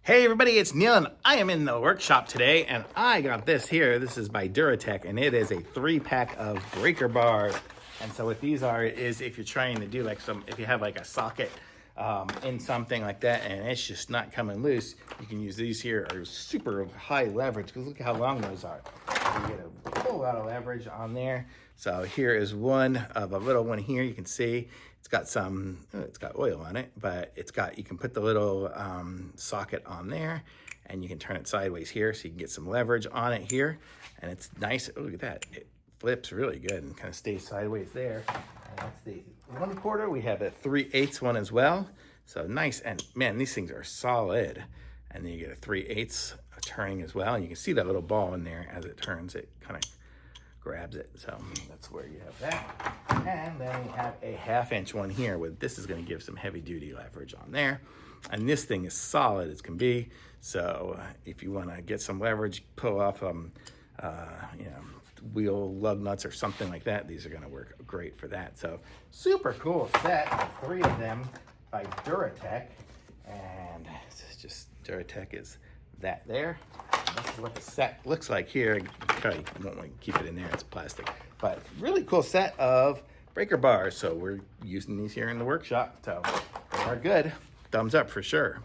Hey everybody, it's Neil and I am in the workshop today and I got this here. This is by DURATECH and it is a 3-pack of breaker bars. And so what these are is if you're trying to do like if you have like a socket in something like that and it's just not coming loose, you can use these here. Are super high leverage because look how long those are. So you get a whole lot of leverage on there. So here is one of a little one here. You can see it's got oil on it, but you can put the little socket on there and you can turn it sideways here so you can get some leverage on it here. And it's nice. Oh, look at that. It flips really good and kind of stays sideways there. And that's the 1/4. We have a 3/8 one as well. So nice. And man, these things are solid. And then you get a 3/8 turning as well. And you can see that little ball in there as it turns. It kind of grabs it. So that's where you have that. And then we have a 1/2 one here with this is going to give some heavy duty leverage on there. And this thing is solid as can be. So if you want to get some leverage, pull off wheel lug nuts or something like that, these are going to work great for that. So super cool set, 3 of them by DURATECH. And it's just DURATECH is that there. And this is what the set looks like here. Probably won't want to keep it in there, it's plastic. But really cool set of breaker bars. So we're using these here in the workshop. So they are good. Thumbs up for sure.